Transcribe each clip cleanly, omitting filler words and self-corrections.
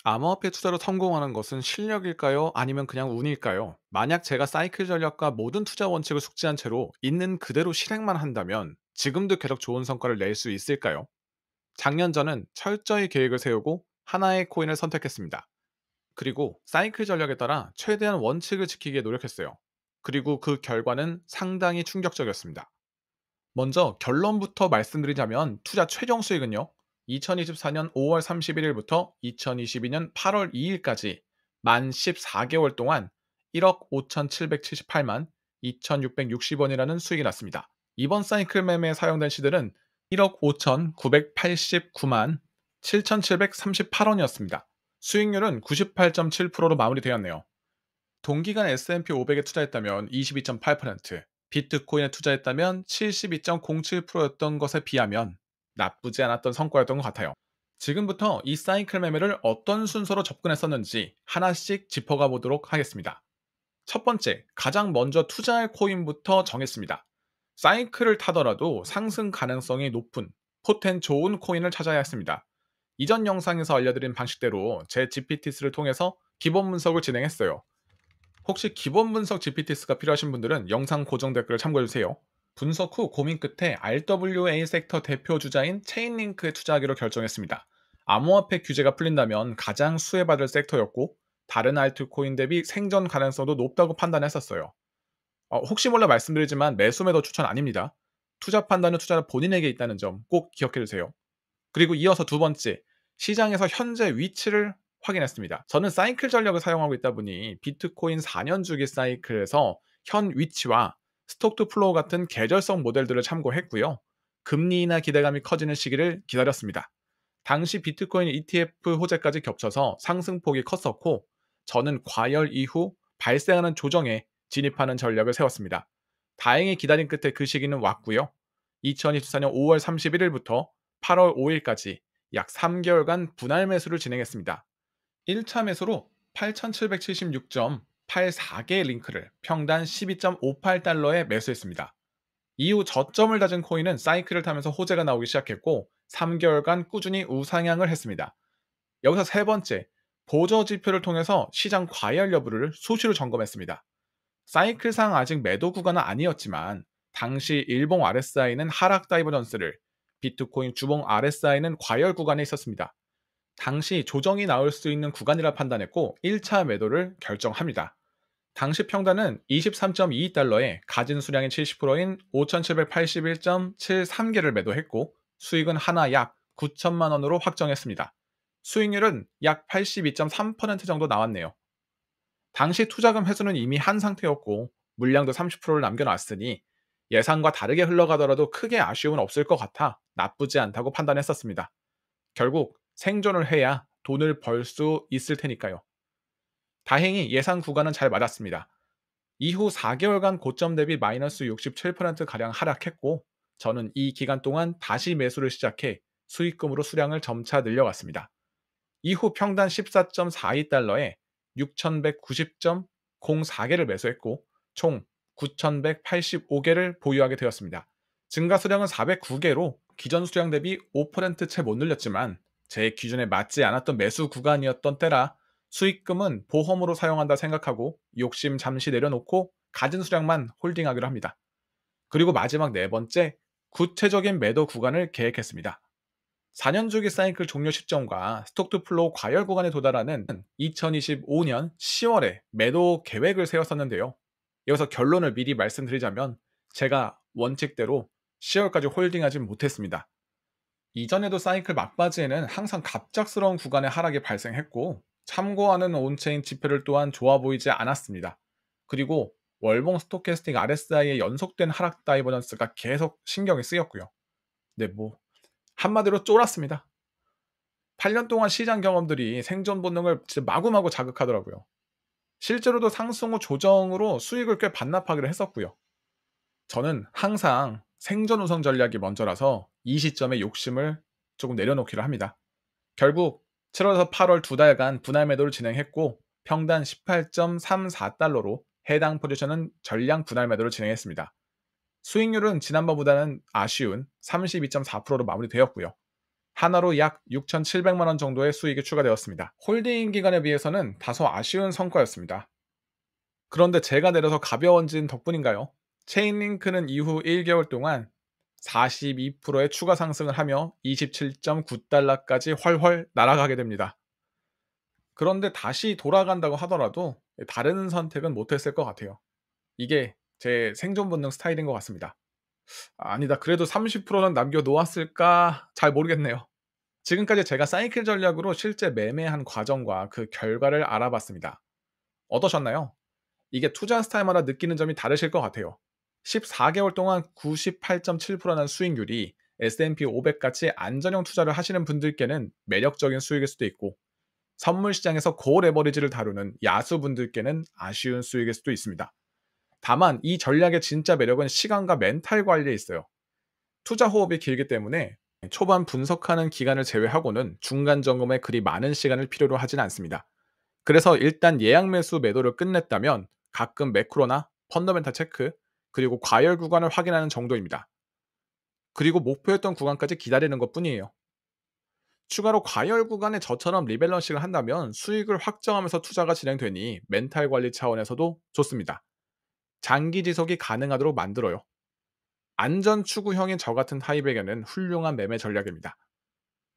암호화폐 투자로 성공하는 것은 실력일까요? 아니면 그냥 운일까요? 만약 제가 사이클 전략과 모든 투자 원칙을 숙지한 채로 있는 그대로 실행만 한다면 지금도 계속 좋은 성과를 낼 수 있을까요? 작년 저는 철저히 계획을 세우고 하나의 코인을 선택했습니다. 그리고 사이클 전략에 따라 최대한 원칙을 지키기에 노력했어요. 그리고 그 결과는 상당히 충격적이었습니다. 먼저 결론부터 말씀드리자면 투자 최종 수익은요. 2024년 5월 31일부터 2022년 8월 2일까지 만 14개월 동안 1억 5,778만 2,660원이라는 수익이 났습니다. 이번 사이클 매매에 사용된 시들은 1억 5,989만 7,738원이었습니다. 수익률은 98.7%로 마무리되었네요. 동기간 S&P 500에 투자했다면 22.8%, 비트코인에 투자했다면 72.07%였던 것에 비하면 나쁘지 않았던 성과였던 것 같아요. 지금부터 이 사이클 매매를 어떤 순서로 접근했었는지 하나씩 짚어가 보도록 하겠습니다. 첫 번째, 가장 먼저 투자할 코인부터 정했습니다. 사이클을 타더라도 상승 가능성이 높은 포텐 좋은 코인을 찾아야 했습니다. 이전 영상에서 알려드린 방식대로 제 GPTS를 통해서 기본 분석을 진행했어요. 혹시 기본 분석 GPTS가 필요하신 분들은 영상 고정 댓글을 참고해주세요. 분석 후 고민 끝에 RWA 섹터 대표 주자인 체인링크에 투자하기로 결정했습니다. 암호화폐 규제가 풀린다면 가장 수혜받을 섹터였고 다른 알트코인 대비 생존 가능성도 높다고 판단했었어요. 혹시 몰라 말씀드리지만 매수 매도 추천 아닙니다. 투자 판단은 투자자 본인에게 있다는 점 꼭 기억해주세요. 그리고 이어서 두 번째, 시장에서 현재 위치를 확인했습니다. 저는 사이클 전략을 사용하고 있다 보니 비트코인 4년 주기 사이클에서 현 위치와 스톡 투 플로우 같은 계절성 모델들을 참고했고요. 금리 인하 기대감이 커지는 시기를 기다렸습니다. 당시 비트코인 ETF 호재까지 겹쳐서 상승폭이 컸었고 저는 과열 이후 발생하는 조정에 진입하는 전략을 세웠습니다. 다행히 기다린 끝에 그 시기는 왔고요. 2024년 5월 31일부터 8월 5일까지 약 3개월간 분할 매수를 진행했습니다. 1차 매수로 8,776.84개의 링크를 평단 12.58달러에 매수했습니다. 이후 저점을 다진 코인은 사이클을 타면서 호재가 나오기 시작했고 3개월간 꾸준히 우상향을 했습니다. 여기서 세 번째, 보조 지표를 통해서 시장 과열 여부를 수시로 점검했습니다. 사이클상 아직 매도 구간은 아니었지만 당시 일봉 RSI는 하락 다이버전스를, 비트코인 주봉 RSI는 과열 구간에 있었습니다. 당시 조정이 나올 수 있는 구간이라 판단했고 1차 매도를 결정합니다. 당시 평단은 23.22달러에 가진 수량의 70%인 5,781.73개를 매도했고 수익은 하나 약 9천만 원으로 확정했습니다. 수익률은 약 82.3% 정도 나왔네요. 당시 투자금 회수는 이미 한 상태였고 물량도 30%를 남겨놨으니 예상과 다르게 흘러가더라도 크게 아쉬움은 없을 것 같아 나쁘지 않다고 판단했었습니다. 결국 생존을 해야 돈을 벌 수 있을 테니까요. 다행히 예상 구간은 잘 맞았습니다. 이후 4개월간 고점 대비 마이너스 67%가량 하락했고 저는 이 기간 동안 다시 매수를 시작해 수익금으로 수량을 점차 늘려갔습니다. 이후 평단 14.42달러에 6,190.04개를 매수했고 총 9,185개를 보유하게 되었습니다. 증가 수량은 409개로 기존 수량 대비 5%채 못 늘렸지만 제 기준에 맞지 않았던 매수 구간이었던 때라 수익금은 보험으로 사용한다 생각하고 욕심 잠시 내려놓고 가진 수량만 홀딩하기로 합니다. 그리고 마지막 네 번째, 구체적인 매도 구간을 계획했습니다. 4년 주기 사이클 종료 시점과 스톡 투 플로우 과열 구간에 도달하는 2025년 10월에 매도 계획을 세웠었는데요. 여기서 결론을 미리 말씀드리자면 제가 원칙대로 10월까지 홀딩하지 못했습니다. 이전에도 사이클 막바지에는 항상 갑작스러운 구간의 하락이 발생했고 참고하는 온체인 지표를 또한 좋아 보이지 않았습니다. 그리고 월봉 스토캐스틱 RSI의 연속된 하락 다이버전스가 계속 신경이 쓰였고요. 네, 한마디로 쫄았습니다. 8년 동안 시장 경험들이 생존 본능을 진짜 마구마구 자극하더라고요. 실제로도 상승 후 조정으로 수익을 꽤 반납하기로 했었고요. 저는 항상 생존 우선 전략이 먼저라서 이 시점에 욕심을 조금 내려놓기로 합니다. 결국 7월에서 8월 두 달간 분할 매도를 진행했고 평단 18.34달러로 해당 포지션은 전량 분할 매도를 진행했습니다. 수익률은 지난번보다는 아쉬운 32.4%로 마무리되었고요. 하나로 약 6,700만 원 정도의 수익이 추가되었습니다. 홀딩 기간에 비해서는 다소 아쉬운 성과였습니다. 그런데 제가 내려서 가벼워진 덕분인가요? 체인링크는 이후 1개월 동안 42%의 추가 상승을 하며 27.9달러까지 훨훨 날아가게 됩니다. 그런데 다시 돌아간다고 하더라도 다른 선택은 못했을 것 같아요. 이게 제 생존 본능 스타일인 것 같습니다. 아니다. 그래도 30%는 남겨 놓았을까? 잘 모르겠네요. 지금까지 제가 사이클 전략으로 실제 매매한 과정과 그 결과를 알아봤습니다. 어떠셨나요? 이게 투자 스타일마다 느끼는 점이 다르실 것 같아요. 14개월 동안 98.7%라는 수익률이 S&P 500 같이 안전형 투자를 하시는 분들께는 매력적인 수익일 수도 있고, 선물 시장에서 고레버리지를 다루는 야수분들께는 아쉬운 수익일 수도 있습니다. 다만 이 전략의 진짜 매력은 시간과 멘탈 관리에 있어요. 투자 호흡이 길기 때문에 초반 분석하는 기간을 제외하고는 중간 점검에 그리 많은 시간을 필요로 하진 않습니다. 그래서 일단 예약 매수 매도를 끝냈다면 가끔 매크로나 펀더멘탈 체크, 그리고 과열 구간을 확인하는 정도입니다. 그리고 목표였던 구간까지 기다리는 것뿐이에요. 추가로 과열 구간에 저처럼 리밸런싱을 한다면 수익을 확정하면서 투자가 진행되니 멘탈 관리 차원에서도 좋습니다. 장기 지속이 가능하도록 만들어요. 안전 추구형인 저 같은 타입에게는 훌륭한 매매 전략입니다.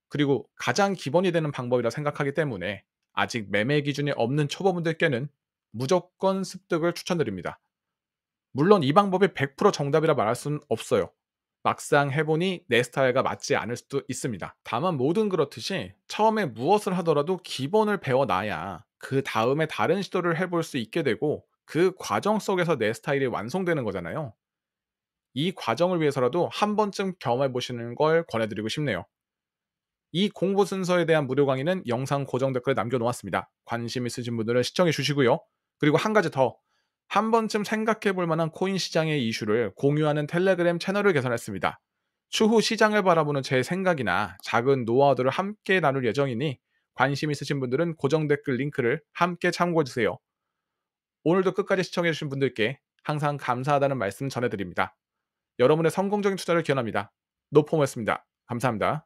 그리고 가장 기본이 되는 방법이라 생각하기 때문에 아직 매매 기준이 없는 초보분들께는 무조건 습득을 추천드립니다. 물론 이 방법이 100% 정답이라 말할 수는 없어요. 막상 해보니 내 스타일과 맞지 않을 수도 있습니다. 다만 뭐든 그렇듯이 처음에 무엇을 하더라도 기본을 배워놔야 그 다음에 다른 시도를 해볼 수 있게 되고, 그 과정 속에서 내 스타일이 완성되는 거잖아요. 이 과정을 위해서라도 한 번쯤 경험해 보시는 걸 권해드리고 싶네요. 이 공부 순서에 대한 무료 강의는 영상 고정 댓글에 남겨놓았습니다. 관심 있으신 분들은 시청해 주시고요. 그리고 한 가지 더, 한 번쯤 생각해 볼 만한 코인 시장의 이슈를 공유하는 텔레그램 채널을 개설했습니다. 추후 시장을 바라보는 제 생각이나 작은 노하우들을 함께 나눌 예정이니 관심 있으신 분들은 고정 댓글 링크를 함께 참고해 주세요. 오늘도 끝까지 시청해 주신 분들께 항상 감사하다는 말씀 전해드립니다. 여러분의 성공적인 투자를 기원합니다. 노포모였습니다. 감사합니다.